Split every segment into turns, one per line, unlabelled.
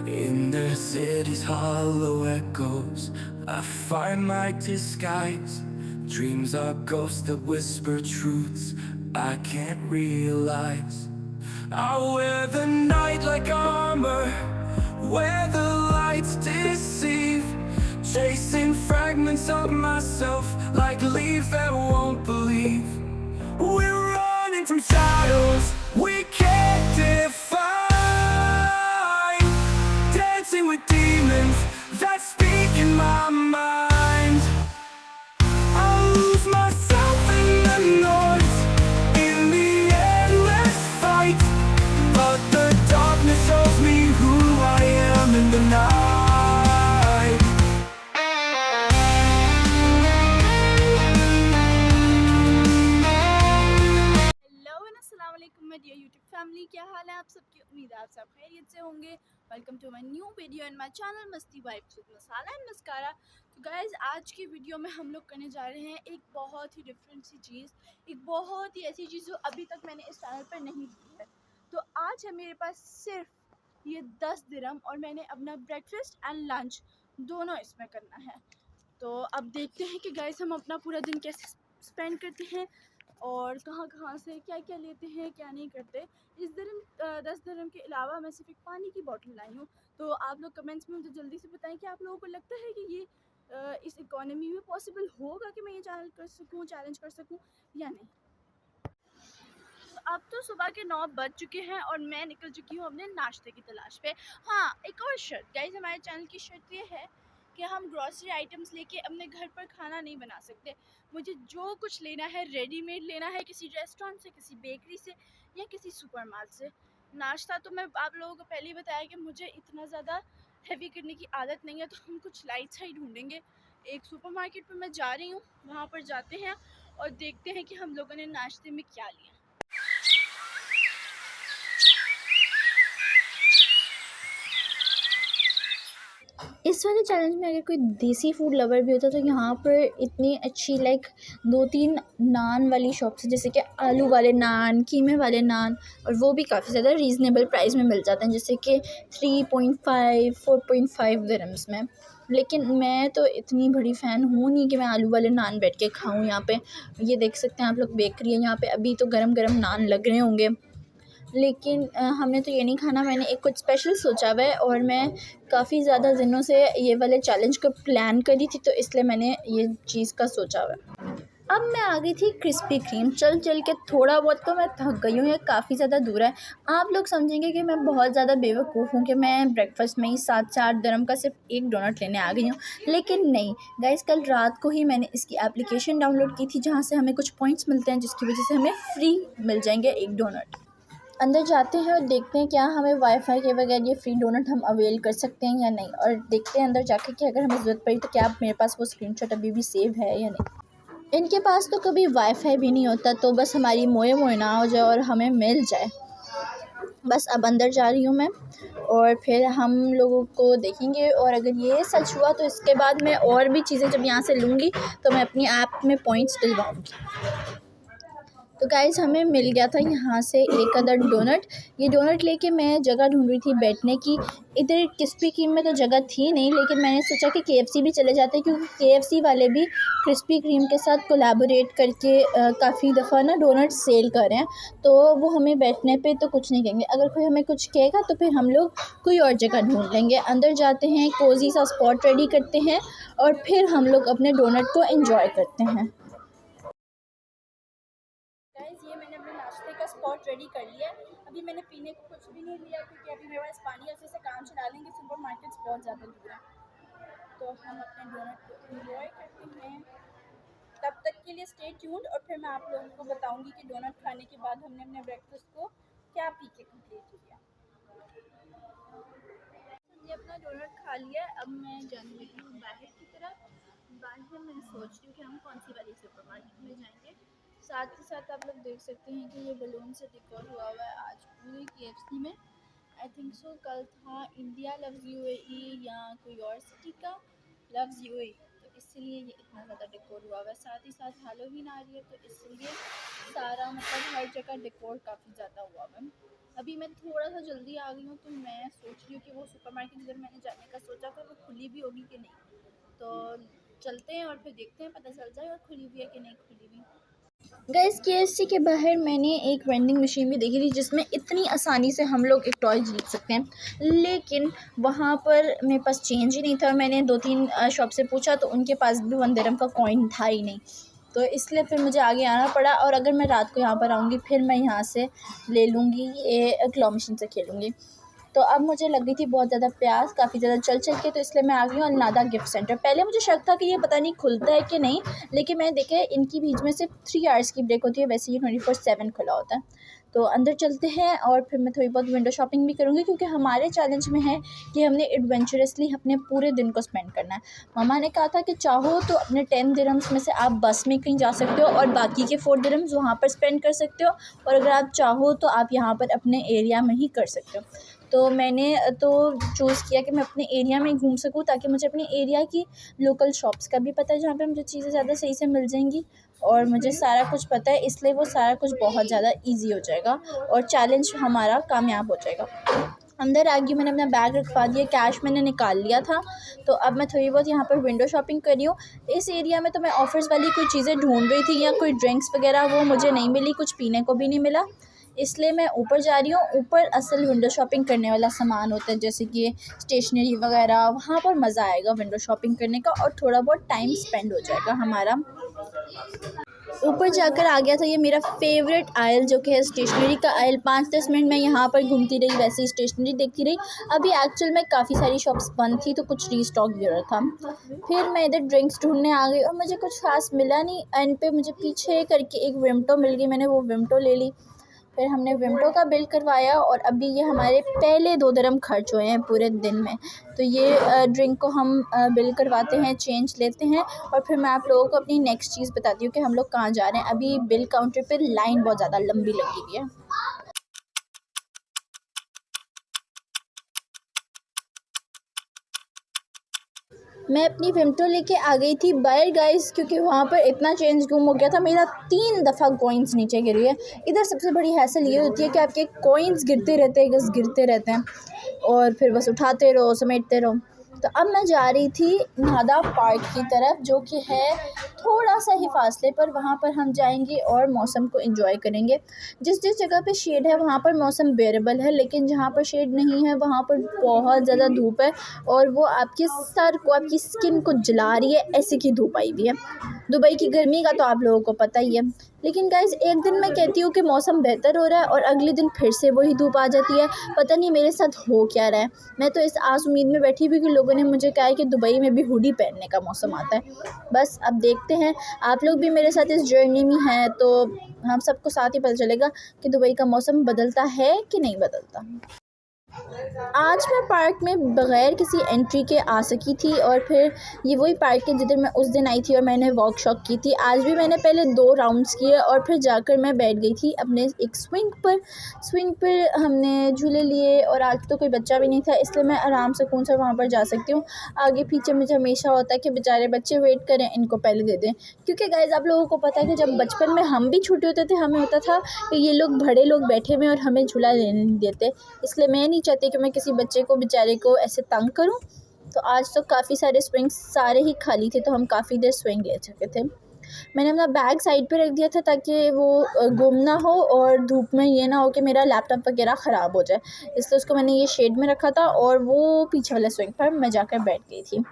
In the city's hollow echoes, I find my disguise. Dreams are ghosts that whisper truths I can't realize. I wear the night like armor, where the lights deceive, chasing fragments of myself like leaves that won't believe. We're running from shadows we can't define, dancing with demons that speak in my mind. I lose myself in the noise, in the endless fight, but the darkness shows me who I am in the night.
Hello and अस्सलाम वालेकुम my dear YouTube family, क्या हाल है आप सबकी। उम्मीद है आप सब खैरियत से होंगे। Welcome to my new video in my channel Masti vibes with masala and mascara. तो गाइज, आज की वीडियो में हम लोग करने जा रहे हैं एक बहुत ही डिफरेंट सी चीज़, एक बहुत ही ऐसी चीज़ जो अभी तक मैंने इस चैनल पर नहीं की है। तो आज है मेरे पास सिर्फ ये 10 दिरहम और मैंने अपना ब्रेकफास्ट एंड लंच दोनों इसमें करना है। तो अब देखते हैं कि गाइज हम अपना पूरा दिन कैसे स्पेंड करते हैं और कहाँ कहाँ से क्या क्या लेते हैं, क्या नहीं करते। इस दिन 10 दिरहम के अलावा मैं सिर्फ एक पानी की बोतल लाई हूँ। तो आप लोग कमेंट्स में मुझे जल्दी से बताएं कि आप लोगों को लगता है कि ये इस इकोनॉमी में पॉसिबल होगा कि मैं ये चैलेंज कर सकूँ या नहीं। तो अब तो सुबह के 9 बज चुके हैं और मैं निकल चुकी हूँ अपने नाश्ते की तलाश पे। हाँ, एक और शर्त गाइस, हमारे चैनल की शर्त ये है कि हम ग्रॉसरी आइटम्स लेके अपने घर पर खाना नहीं बना सकते। मुझे जो कुछ लेना है रेडीमेड लेना है, किसी रेस्टोरेंट से, किसी बेकरी से या किसी सुपरमार्केट से। नाश्ता तो मैं आप लोगों को पहले ही बताया कि मुझे इतना ज़्यादा हैवी करने की आदत नहीं है, तो हम कुछ लाइट सा ही ढूंढेंगे। एक सुपरमार्केट पर मैं जा रही हूँ, वहाँ पर जाते हैं और देखते हैं कि हम लोगों ने नाश्ते में क्या लिया। इस वाले चैलेंज में अगर कोई देसी फूड लवर भी होता तो यहाँ पर इतनी अच्छी लाइक 2-3 नान वाली शॉप्स है, जैसे कि आलू वाले नान, कीमे वाले नान, और वो भी काफ़ी ज़्यादा रीज़नेबल प्राइस में मिल जाते हैं, जैसे कि 3.5 4.5 दिरहम्स में। लेकिन मैं तो इतनी बड़ी फ़ैन हूँ नहीं कि मैं आलू वाले नान बैठ के खाऊँ। यहाँ पे ये देख सकते हैं आप लोग, बेकरी है यहाँ पे, अभी तो गरम गरम नान लग रहे होंगे। लेकिन हमने तो ये नहीं खाना, मैंने एक कुछ स्पेशल सोचा हुआ है और मैं काफ़ी ज़्यादा दिनों से ये वाले चैलेंज को प्लान करी थी, तो इसलिए मैंने ये चीज़ का सोचा हुआ है। अब मैं आ गई थी क्रिस्पी क्रीम। चल चल के थोड़ा बहुत तो मैं थक गई हूँ, ये काफ़ी ज़्यादा दूर है। आप लोग समझेंगे कि मैं बहुत ज़्यादा बेवकूफ़ हूँ कि मैं ब्रेकफास्ट में ही 7-8 दिरहम का सिर्फ एक डोनट लेने आ गई हूँ, लेकिन नहीं गाइस, कल रात को ही मैंने इसकी एप्लीकेशन डाउनलोड की थी, जहाँ से हमें कुछ पॉइंट्स मिलते हैं, जिसकी वजह से हमें फ्री मिल जाएंगे एक डोनट। अंदर जाते हैं और देखते हैं क्या हमें वाईफाई के बगैर ये फ्री डोनट हम अवेल कर सकते हैं या नहीं, और देखते हैं अंदर जाके कि अगर हमें ज़रूरत पड़ी तो क्या मेरे पास वो स्क्रीनशॉट अभी भी सेव है या नहीं। इनके पास तो कभी वाईफाई भी नहीं होता, तो बस हमारी मोए मोए ना हो जाए और हमें मिल जाए। बस अब अंदर जा रही हूँ मैं और फिर हम लोगों को देखेंगे, और अगर ये सच हुआ तो इसके बाद मैं और भी चीज़ें जब यहाँ से लूँगी तो मैं अपनी ऐप में पॉइंट्स डलवाऊँगी। तो गाइज़, हमें मिल गया था यहाँ से एक अदर डोनट। ये डोनट लेके मैं जगह ढूंढ रही थी बैठने की। इधर क्रिस्पी क्रीम में तो जगह थी नहीं, लेकिन मैंने सोचा कि KFC भी चले जाते हैं, क्योंकि KFC वाले भी क्रिस्पी क्रीम के साथ कोलैबोरेट करके काफ़ी दफ़ा ना डोनट सेल कर रहे हैं। तो वो हमें बैठने पे तो कुछ नहीं कहेंगे, अगर कोई हमें कुछ कहेगा तो फिर हम लोग कोई और जगह ढूंढ लेंगे। अंदर जाते हैं, कोजी सा स्पॉट रेडी करते हैं और फिर हम लोग अपने डोनट को एंजॉय करते हैं। गाइस, ये मैंने अपने नाश्ते का स्पॉट रेडी कर लिया है। अभी मैंने पीने को कुछ भी नहीं लिया, क्योंकि अभी मेरे पास पानी अच्छे से काम चला लेंगे, सुपर मार्केट्स बहुत ज़्यादा दूर है। तो हम अपने डोनट को एंजॉय करते हैं। तब तक के लिए स्टे ट्यून्ड, और फिर मैं आप लोगों को बताऊंगी कि डोनट खाने के बाद हमने अपने ब्रेकफास्ट को क्या पी के कंप्लीट किया। ये अपना डोनट खा लिया है, अब मैं जाने लगी हूँ बाहर की तरफ। बाहर मैं सोच रही हूँ कि हम कौन सी वाली सुपर मार्केट में जाएंगे। साथ ही साथ आप लोग देख सकते हैं कि ये बलून से डेकोर हुआ हुआ है आज पूरी KFC में। आई थिंक सो कल था इंडिया लव्स UAE या कोई और सिटी का लव्स UAE, तो इसलिए ये इतना ज़्यादा डेकोर हुआ हुआ है। साथ ही साथ हैलोवीन आ रही है तो इसलिए सारा मतलब हर जगह डेकोर काफ़ी ज़्यादा हुआ हुआ है। अभी मैं थोड़ा सा जल्दी आ गई हूँ तो मैं सोच रही हूँ कि वो सुपरमार्केट जिधर मैंने जाने का सोचा था वो खुली भी होगी कि नहीं, तो चलते हैं और फिर देखते हैं, पता चल जाए और खुली हुई है कि नहीं खुली हुई। गाइस KFC के बाहर मैंने एक वेंडिंग मशीन भी देखी थी जिसमें इतनी आसानी से हम लोग एक टॉय जीत सकते हैं, लेकिन वहाँ पर मेरे पास चेंज ही नहीं था और मैंने 2-3 शॉप से पूछा तो उनके पास भी 1 दिरहम का कॉइन था ही नहीं, तो इसलिए फिर मुझे आगे आना पड़ा। और अगर मैं रात को यहाँ पर आऊँगी फिर मैं यहाँ से ले लूँगी, ये क्लॉ मशीन से खेलूँगी। तो अब मुझे लग गई थी बहुत ज़्यादा प्यास, काफ़ी ज़्यादा चल के, तो इसलिए मैं आ गई हूँ अलनादा गिफ्ट सेंटर। पहले मुझे शक था कि ये पता नहीं खुलता है कि नहीं, लेकिन मैंने देखा इनकी बीच में सिर्फ 3 आवर्स की ब्रेक होती है, वैसे ये 24/7 खुला होता है। तो अंदर चलते हैं और फिर मैं थोड़ी बहुत विंडो शॉपिंग भी करूँगी, क्योंकि हमारे चैलेंज में है कि हमने एडवेंचरसली अपने पूरे दिन को स्पेंड करना है। मम्मा ने कहा था कि चाहो तो अपने 10 दिरहम्स में से आप बस में कहीं जा सकते हो और बाकी के 4 दिरहम्स वहाँ पर स्पेंड कर सकते हो, और अगर आप चाहो तो आप यहाँ पर अपने एरिया में ही कर सकते हो। तो मैंने तो चूज़ किया कि मैं अपने एरिया में घूम सकूँ, ताकि मुझे अपने एरिया की लोकल शॉप्स का भी पता है जहाँ पे मुझे चीज़ें ज़्यादा सही से मिल जाएंगी, और मुझे सारा कुछ पता है, इसलिए वो सारा कुछ बहुत ज़्यादा ईजी हो जाएगा और चैलेंज हमारा कामयाब हो जाएगा। अंदर आ गई, मैंने अपना बैग रखवा दिया, कैश मैंने निकाल लिया था, तो अब मैं थोड़ी बहुत यहाँ पर विंडो शॉपिंग कर रही हूँ। इस एरिया में तो मैं ऑफ़र्स वाली कोई चीज़ें ढूंढ रही थी या कोई ड्रिंक्स वगैरह, वो मुझे नहीं मिली, कुछ पीने को भी नहीं मिला, इसलिए मैं ऊपर जा रही हूँ। ऊपर असल विंडो शॉपिंग करने वाला सामान होता है, जैसे कि स्टेशनरी वगैरह, वहाँ पर मज़ा आएगा विंडो शॉपिंग करने का और थोड़ा बहुत टाइम स्पेंड हो जाएगा हमारा। ऊपर जाकर आ गया था ये मेरा फेवरेट आयल, जो कि है स्टेशनरी का आयल। 5-10 मिनट मैं यहाँ पर घूमती रही, वैसे ही स्टेशनरी देखती रही। अभी एक्चुअल में काफ़ी सारी शॉप्स बंद थी तो कुछ रीस्टॉक भी हो रहा था। फिर मैं इधर ड्रिंक्स ढूंढने आ गई और मुझे कुछ खास मिला नहीं। एंड पे मुझे पीछे करके एक विम्टो मिल गई, मैंने वो विम्टो ले ली। फिर हमने विम्टो का बिल करवाया और अभी ये हमारे पहले 2 दिरहम खर्च हुए हैं पूरे दिन में। तो ये ड्रिंक को हम बिल करवाते हैं, चेंज लेते हैं और फिर मैं आप लोगों को अपनी नेक्स्ट चीज़ बताती हूँ कि हम लोग कहाँ जा रहे हैं। अभी बिल काउंटर पे लाइन बहुत ज़्यादा लंबी लगी हुई है। मैं अपनी विम्टो लेके आ गई थी बाहर गाइस, क्योंकि वहाँ पर इतना चेंज गुम हो गया था, मेरा 3 दफ़ा कॉइन्स नीचे गिरी है। इधर सबसे बड़ी हैसल ये होती है कि आपके कॉइन्स गिरते रहते हैं, बस गिरते रहते हैं और फिर बस उठाते रहो, समेटते रहो। तो अब मैं जा रही थी नादा पार्क की तरफ, जो कि है थोड़ा सा ही फासले पर। वहाँ पर हम जाएंगे और मौसम को एंजॉय करेंगे। जिस जिस जगह पे शेड है वहाँ पर मौसम बेरेबल है, लेकिन जहाँ पर शेड नहीं है वहाँ पर बहुत ज़्यादा धूप है और वो आपके सर को, आपकी स्किन को जला रही है, ऐसे की धूप आई हुई है। दुबई की गर्मी का तो आप लोगों को पता ही है। लेकिन गाइस एक दिन मैं कहती हूँ कि मौसम बेहतर हो रहा है और अगले दिन फिर से वही धूप आ जाती है। पता नहीं मेरे साथ हो क्या रहा है। मैं तो इस आस उम्मीद में बैठी हुई कि लोगों ने मुझे कहा है कि दुबई में भी हुडी पहनने का मौसम आता है। बस अब देखते हैं, आप लोग भी मेरे साथ इस जर्नी में हैं तो हम सबको साथ ही पता चलेगा कि दुबई का मौसम बदलता है कि नहीं बदलता। आज मैं पार्क में बग़ैर किसी एंट्री के आ सकी थी और फिर ये वही पार्क है जिधर मैं उस दिन आई थी और मैंने वॉक शॉक की थी। आज भी मैंने पहले 2 राउंड्स किए और फिर जाकर मैं बैठ गई थी अपने एक स्विंग पर हमने झूले लिए और आज तो कोई बच्चा भी नहीं था, इसलिए मैं आराम से कौन सा वहाँ पर जा सकती हूँ। आगे पीछे मुझे हमेशा होता है कि बेचारे बच्चे वेट करें, इनको पहले दे दें, क्योंकि गाइस आप लोगों को पता है कि जब बचपन में हम भी छोटे होते थे हमें होता था कि ये लोग बड़े लोग बैठे हुए और हमें झूला लेने नहीं देते, इसलिए मैं नहीं चाहती कि मैं किसी बच्चे को बेचारे को ऐसे तंग करूं। तो आज तो काफ़ी सारे स्विंग्स सारे ही खाली थे तो हम काफ़ी देर स्विंग ले सके थे। मैंने अपना बैग साइड पे रख दिया था ताकि वो गुम ना हो और धूप में ये ना हो कि मेरा लैपटॉप वगैरह ख़राब हो जाए, इसलिए उसको मैंने ये शेड में रखा था और वो पीछे वाले स्विंग पर मैं जाकर बैठ गई थी।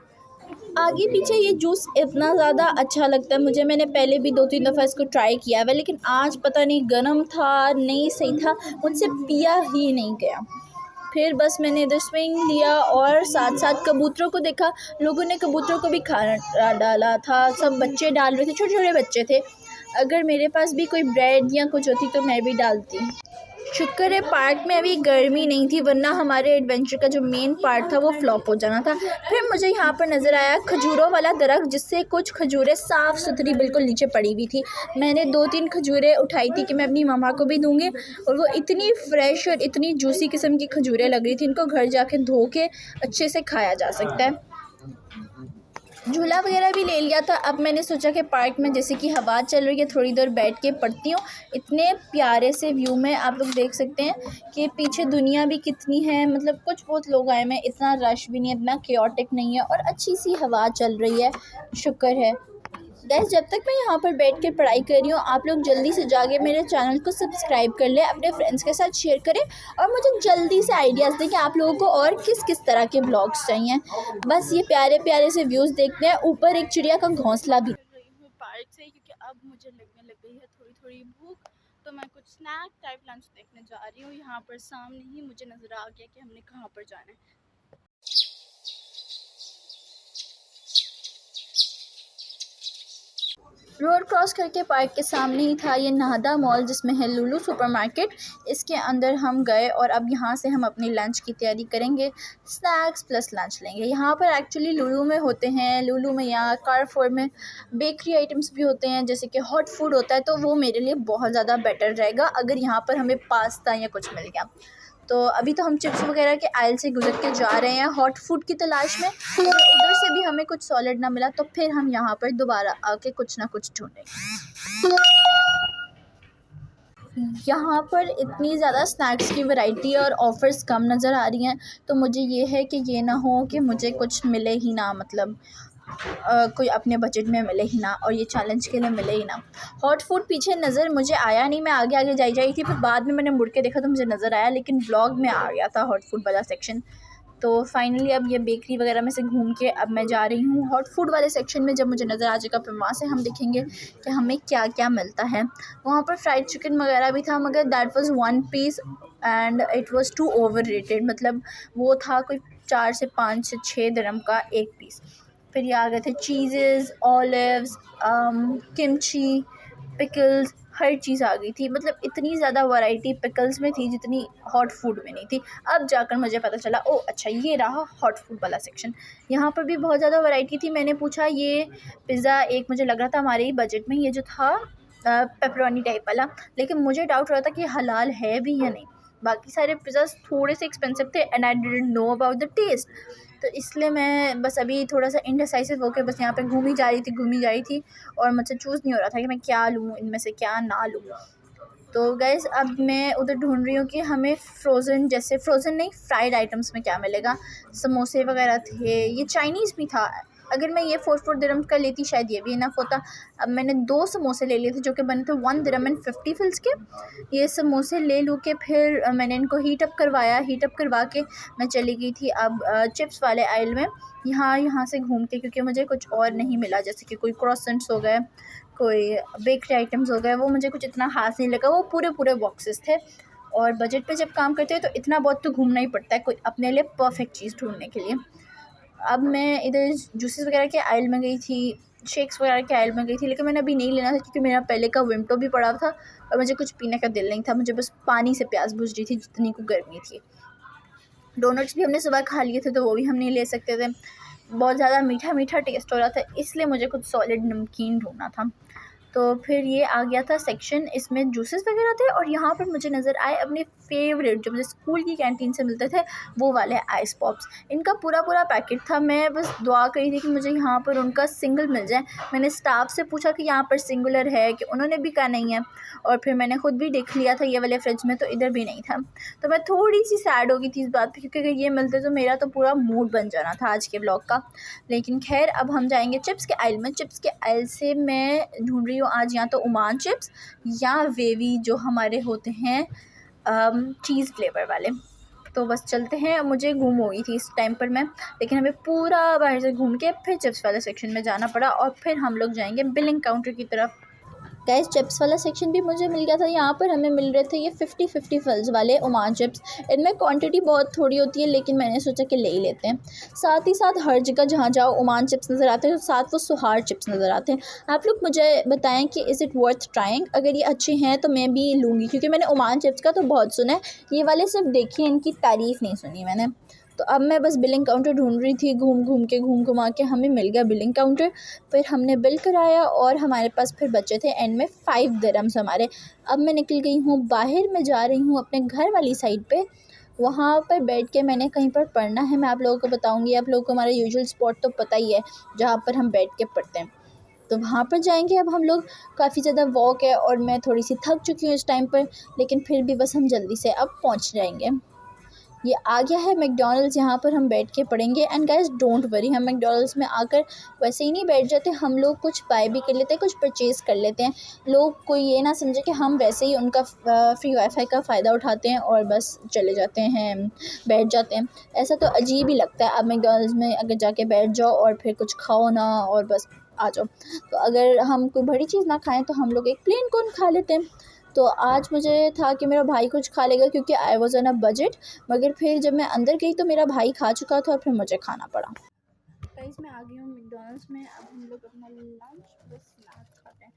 आगे पीछे ये जूस इतना ज़्यादा अच्छा लगता है मुझे, मैंने पहले भी 2-3 दफ़ा इसको ट्राई किया है, लेकिन आज पता नहीं गर्म था नहीं सही था, मुझसे पिया ही नहीं गया। फिर बस मैंने इधर स्विंग लिया और साथ साथ कबूतरों को देखा। लोगों ने कबूतरों को भी खाना डाला था, सब बच्चे डाल रहे थे, छोटे छोटे बच्चे थे। अगर मेरे पास भी कोई ब्रेड या कुछ होती तो मैं भी डालती। शुक्र है पार्क में अभी गर्मी नहीं थी, वरना हमारे एडवेंचर का जो मेन पार्ट था वो फ्लॉप हो जाना था। फिर मुझे यहाँ पर नज़र आया खजूरों वाला दरख्त, जिससे कुछ खजूरें साफ़ सुथरी बिल्कुल नीचे पड़ी हुई थी। मैंने 2-3 खजूरें उठाई थी कि मैं अपनी मम्मा को भी दूँगी, और वो इतनी फ्रेश और इतनी जूसी किस्म की खजूरें लग रही थी, इनको घर जाके धो के अच्छे से खाया जा सकता है। झूला वगैरह भी ले लिया था। अब मैंने सोचा कि पार्क में जैसे कि हवा चल रही है थोड़ी देर बैठ के पढ़ती हूँ। इतने प्यारे से व्यू में आप लोग देख सकते हैं कि पीछे दुनिया भी कितनी है, मतलब कुछ बहुत लोग आए हैं, इतना रश भी नहीं है, इतना केओटिक नहीं है और अच्छी सी हवा चल रही है, शुक्र है। गाइस जब तक मैं यहाँ पर बैठ कर पढ़ाई कर रही हूँ, आप लोग जल्दी से जाके मेरे चैनल को सब्सक्राइब कर लें, अपने फ्रेंड्स के साथ शेयर करें और मुझे जल्दी से आइडियाज़ दें कि आप लोगों को और किस किस तरह के ब्लॉग्स चाहिए। बस ये प्यारे प्यारे से व्यूज़ देखते हैं। ऊपर एक चिड़िया का घोंसला भी
रही हूँ पार्क से, क्योंकि अब मुझे लगने लग गई है थोड़ी थोड़ी भूख, तो मैं कुछ स्नैक टाइप लंच देखने जा रही हूँ। यहाँ पर सामने ही मुझे नज़र आ गया कि हमने कहाँ पर जाना है।
रोड क्रॉस करके पार्क के सामने ही था ये नाहदा मॉल, जिसमें है लुलु सुपरमार्केट। इसके अंदर हम गए और अब यहाँ से हम अपनी लंच की तैयारी करेंगे, स्नैक्स प्लस लंच लेंगे। यहाँ पर एक्चुअली लुलु में होते हैं, लुलु में या कारफोर में बेकरी आइटम्स भी होते हैं, जैसे कि हॉट फूड होता है, तो वो मेरे लिए बहुत ज़्यादा बेटर रहेगा अगर यहाँ पर हमें पास्ता या कुछ मिल गया। तो अभी तो हम चिप्स वगैरह के आयल से गुजर के जा रहे हैं हॉट फूड की तलाश में। अगर उधर से भी हमें कुछ सॉलिड ना मिला तो फिर हम यहाँ पर दोबारा आके कुछ ना कुछ ढूंढेंगे। यहाँ पर इतनी ज़्यादा स्नैक्स की वैरायटी और ऑफ़र्स कम नज़र आ रही हैं, तो मुझे ये है कि ये ना हो कि मुझे कुछ मिले ही ना, मतलब कोई अपने बजट में मिले ही ना और ये चैलेंज के लिए मिले ही ना। हॉट फूड पीछे नज़र मुझे आया नहीं, मैं आगे आगे जाई थी, फिर बाद में मैंने मुड़ के देखा तो मुझे नज़र आया, लेकिन ब्लॉग में आ गया था हॉट फूड वाला सेक्शन। तो फाइनली अब ये बेकरी वगैरह में से घूम के अब मैं जा रही हूँ हॉट फूड वाले सेक्शन में। जब मुझे नज़र आ जाएगा फिर वहाँ से हम देखेंगे कि हमें क्या क्या मिलता है। वहाँ पर फ्राइड चिकन वगैरह भी था, मगर that was 1 piece and it was too overrated, मतलब वो था कोई 4 से 5 से 6 दिरहम का एक पीस। फिर ये आ गए थे चीज़ेज़, ऑलिव्स, किमची, पिकल्स, हर चीज़ आ गई थी। मतलब इतनी ज़्यादा वैरायटी पिकल्स में थी जितनी हॉट फूड में नहीं थी। अब जाकर मुझे पता चला, ओह अच्छा ये रहा हॉट फूड वाला सेक्शन। यहाँ पर भी बहुत ज़्यादा वैरायटी थी। मैंने पूछा ये पिज़्ज़ा एक मुझे लग रहा था हमारे ही बजट में, ये जो था पेपरोनी टाइप वाला, लेकिन मुझे डाउट हो रहा था कि हलाल है भी या नहीं। बाकी सारे पिज़्ज़ास थोड़े से एक्सपेंसिव थे and I didn't know about the taste, तो इसलिए मैं बस अभी थोड़ा सा इनडिसाइसिव होकर बस यहाँ पे घूमी जा रही थी और मुझसे चूज़ नहीं हो रहा था कि मैं क्या लूँ, इनमें से क्या ना लूँ। तो गाइस अब मैं उधर ढूंढ रही हूँ कि हमें फ्रोज़न, जैसे फ्रोज़न नहीं फ्राइड आइटम्स में क्या मिलेगा। समोसे वगैरह थे, ये चाइनीज़ भी था। अगर मैं ये 4 दिरहम का लेती शायद ये भी इनफ होता। अब मैंने 2 समोसे ले लिए थे जो कि बने थे 1 दिरहम एंड 50 फिल्स के। ये समोसे ले लूँ के फिर मैंने इनको हीट अप करवा के मैं चली गई थी अब चिप्स वाले आइल में, यहाँ से घूम के, क्योंकि मुझे कुछ और नहीं मिला, जैसे कि कोई क्रॉसेंट्स हो गए, कोई बेकरी आइटम्स हो गए, वो मुझे कुछ इतना ख़ास नहीं लगा। वो पूरे बॉक्सेस थे और बजट पे जब काम करते हैं तो इतना बहुत तो घूमना ही पड़ता है कोई अपने लिए परफेक्ट चीज़ ढूंढने के लिए। अब मैं इधर जूसेस वगैरह के आइल में गई थी, शेक्स वगैरह के आइल में गई थी, लेकिन मैंने अभी नहीं लेना था क्योंकि मेरा पहले का विम्टो भी पड़ा था और मुझे कुछ पीने का दिल नहीं था। मुझे बस पानी से प्यास बुझ रही थी जितनी को गर्मी थी। डोनट्स भी हमने सुबह खा लिए थे तो वो भी हम नहीं ले सकते थे, बहुत ज़्यादा मीठा टेस्ट हो रहा था, इसलिए मुझे कुछ सॉलिड नमकीन ढूंढना था। तो फिर ये आ गया था सेक्शन, इसमें जूसेस वगैरह थे और यहाँ पर मुझे नज़र आए अपने फेवरेट जो मुझे स्कूल की कैंटीन से मिलते थे वो वाले आइस पॉप्स। इनका पूरा पैकेट था। मैं बस दुआ करी थी कि मुझे यहाँ पर उनका सिंगल मिल जाए। मैंने स्टाफ से पूछा कि यहाँ पर सिंगुलर है कि, उन्होंने भी कहा नहीं है, और फिर मैंने ख़ुद भी देख लिया था ये वाले फ्रिज में तो इधर भी नहीं था। तो मैं थोड़ी सी सैड हो गई थी इस बात पर, क्योंकि अगर ये मिलते तो मेरा तो पूरा मूड बन जाना था आज के ब्लॉग का। लेकिन खैर अब हम जाएंगे चिप्स के आइल में। चिप्स के आइल से मैं ढूंढ रही हूँ आज या तो ओमान चिप्स या वेवी जो हमारे होते हैं चीज़ फ्लेवर वाले। तो बस चलते हैं। मुझे घूम हो गई थी इस टाइम पर मैं, लेकिन हमें पूरा बाहर से घूम के फिर चिप्स वाले सेक्शन में जाना पड़ा और फिर हम लोग जाएंगे बिलिंग काउंटर की तरफ। गाइस चिप्स वाला सेक्शन भी मुझे मिल गया था। यहाँ पर हमें मिल रहे थे ये 50-50 फिल्स वाले ओमान चिप्स। इनमें क्वांटिटी बहुत थोड़ी होती है, लेकिन मैंने सोचा कि ले ही लेते हैं। साथ ही साथ हर जगह जहाँ जाओ ओमान चिप्स नज़र आते हैं, तो साथ वो सुहार चिप्स नज़र आते हैं। आप लोग मुझे बताएं कि इज़ इट वर्थ ट्राइंग। अगर ये अच्छे हैं तो मैं भी लूँगी, क्योंकि मैंने ओमान चिप्स का तो बहुत सुना है, ये वाले सिर्फ देखी है, इनकी तारीफ़ नहीं सुनी मैंने। तो अब मैं बस बिलिंग काउंटर ढूंढ रही थी, घूम घुमा के हमें मिल गया बिलिंग काउंटर। फिर हमने बिल कराया और हमारे पास फिर बचे थे एंड में 5 दिरहम्स हमारे। अब मैं निकल गई हूँ बाहर, मैं जा रही हूँ अपने घर वाली साइड पे। वहाँ पर बैठ के मैंने कहीं पर पढ़ना है, मैं आप लोगों को बताऊँगी। आप लोगों को हमारा यूजुअल स्पॉट तो पता ही है जहाँ पर हम बैठ के पढ़ते हैं, तो वहाँ पर जाएंगे। अब हम लोग काफ़ी ज़्यादा वॉक है और मैं थोड़ी सी थक चुकी हूँ इस टाइम पर, लेकिन फिर भी बस हम जल्दी से अब पहुँच जाएंगे। ये आ गया है मैकडॉनल्ड्स, यहाँ पर हम बैठ के पढ़ेंगे। एंड गाइस डोंट वरी, हम मैकडॉनल्ड्स में आकर वैसे ही नहीं बैठ जाते, हम लोग कुछ बाय भी कर लेते हैं, कुछ परचेज़ कर लेते हैं। लोग कोई ये ना समझे कि हम वैसे ही उनका फ्री वाईफाई का फ़ायदा उठाते हैं और बस चले जाते हैं, बैठ जाते हैं। ऐसा तो अजीब ही लगता है। आप मैकडॉनल्ड्स में अगर जाके बैठ जाओ और फिर कुछ खाओ ना और बस आ जाओ। तो अगर हम कोई बड़ी चीज़ ना खाएं तो हम लोग एक प्लेन कॉर्न खा लेते हैं। तो आज मुझे था कि मेरा भाई कुछ खा लेगा क्योंकि I was on a budget, मगर फिर जब मैं अंदर गई तो मेरा भाई खा चुका था और फिर मुझे खाना पड़ा।
गाइस मैं आ गई हूँ मैकडॉनल्ड्स में। अब हम लोग अपना लंच प्लस स्नैक्स खाते हैं।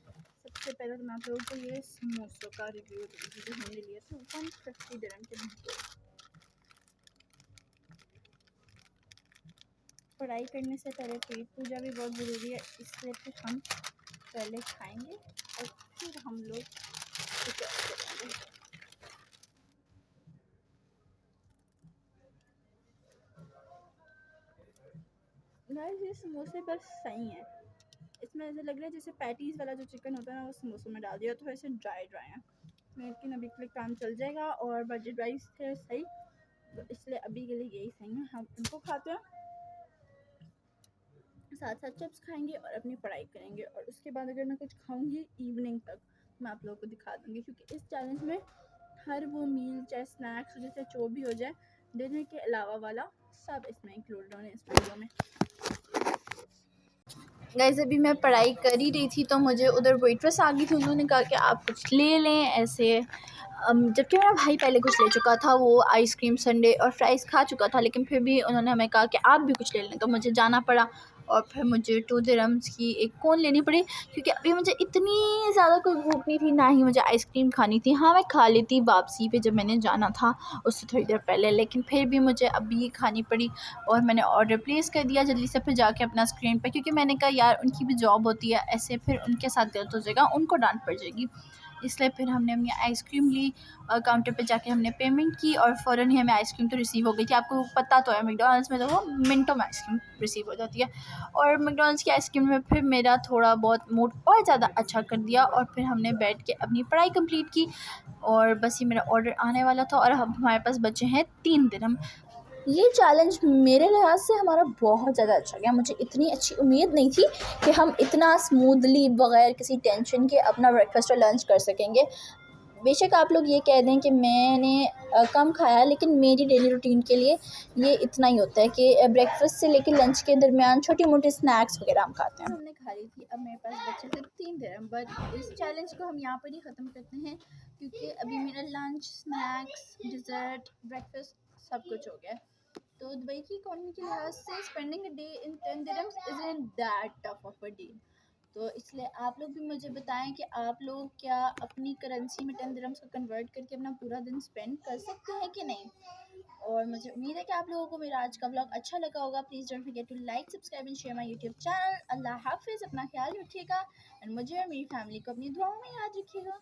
सबसे पहले तो मैं आप लोगों को ये समोसों का रिव्यू दूँगी जो हमने लिए थे 150 dirham के 2। पढ़ाई करने से पहले पेट पूजा भी बहुत ज़रूरी है, इसलिए फिर हम पहले खाएंगे और फिर हम लोग कुछ और करेंगे। गाइस ये समोसे बस सही हैं। इसमें ऐसा लग रहा है जैसे पैटीज़ वाला जो चिकन होता है ना वो समोसों में डाल दिया, तो ऐसे ड्राई ड्राई है, लेकिन अभी के लिए काम चल जाएगा। और बजट वाइज थे सही, तो इसलिए अभी के लिए यही सही है। हम इनको खाते हैं, साथ साथ चिप्स खाएंगे और अपनी पढ़ाई करेंगे। और उसके बाद अगर मैं कुछ खाऊंगी इवनिंग तक, मैं आप लोगों को दिखा दूंगी, क्योंकि इस चैलेंज में हर वो मील चाहे स्नैक्स जैसे जो भी हो जाए डिनर के अलावा वाला सब इसमें इंक्लूडेड होने इस वीडियो में।
गाइस अभी मैं पढ़ाई कर ही रही थी तो मुझे उधर वेट्रेस आ गई थी, उन्होंने कहा कि आप कुछ ले लें ऐसे। जबकि मेरा भाई पहले कुछ ले चुका था, वो आइसक्रीम संडे और फ्राइज़ खा चुका था, लेकिन फिर भी उन्होंने हमें कहा कि आप भी कुछ ले लें, तो मुझे जाना पड़ा। और फिर मुझे 2 दिरहम्स की एक कोन लेनी पड़ी, क्योंकि अभी मुझे इतनी ज़्यादा कोई भूख नहीं थी, ना ही मुझे आइसक्रीम खानी थी। हाँ मैं खा लेती वापसी पे जब मैंने जाना था उससे थोड़ी देर पहले, लेकिन फिर भी मुझे अभी खानी पड़ी। और मैंने ऑर्डर प्लेस कर दिया जल्दी से फिर जाके अपना स्क्रीन पे, क्योंकि मैंने कहा यार उनकी भी जॉब होती है, ऐसे फिर उनके साथ गलत हो जाएगा, उनको डांट पड़ जाएगी। इसलिए फिर हमने अपनी आइसक्रीम ली, काउंटर पे जाके हमने पेमेंट की और फ़ौरन ही हमें आइसक्रीम तो रिसीव हो गई थी। आपको पता तो है मैकडॉनल्ड्स में तो वो मिनटों में आइसक्रीम रिसीव हो जाती है। और मैकडॉनल्ड्स की आइसक्रीम में फिर मेरा थोड़ा बहुत मूड और ज़्यादा अच्छा कर दिया, और फिर हमने बैठ के अपनी पढ़ाई कंप्लीट की। और बस ये मेरा ऑर्डर आने वाला था और अब हमारे पास बचे हैं 3 दिरहम। ये चैलेंज मेरे लिहाज से हमारा बहुत ज़्यादा अच्छा गया। मुझे इतनी अच्छी उम्मीद नहीं थी कि हम इतना स्मूथली बग़ैर किसी टेंशन के अपना ब्रेकफास्ट और लंच कर सकेंगे। बेशक आप लोग ये कह दें कि मैंने कम खाया, लेकिन मेरी डेली रूटीन के लिए ये इतना ही होता है कि ब्रेकफास्ट से लेकर लंच के दरमियान छोटी मोटी स्नैक्स वगैरह हम खाते हैं।
हमने खा ली थी, अब मेरे पास बचे थे 3 दिरहम। बट इस चैलेंज को हम यहाँ पर ही ख़त्म करते हैं, क्योंकि अभी मेरा लंच, स्नैक्स, डिज़र्ट, ब्रेकफास्ट सब कुछ हो गया। तो दुबई की इकोनॉमी के लिहाज से spending a day in 10 dirhams isn't that tough of a deal. तो इसलिए आप लोग भी मुझे बताएं कि आप लोग क्या अपनी करेंसी में 10 दिरहम्स को कन्वर्ट करके अपना पूरा दिन स्पेंड कर सकते हैं कि नहीं। और मुझे उम्मीद है कि आप लोगों को मेरा आज का व्लॉग अच्छा लगा होगा। Please don't forget to like, subscribe and share my YouTube channel. अल्लाह हाफिज़, अपना ख्याल रखिएगा एंड मुझे और मेरी फैमिली को अपनी दुआओं में याद रखिएगा।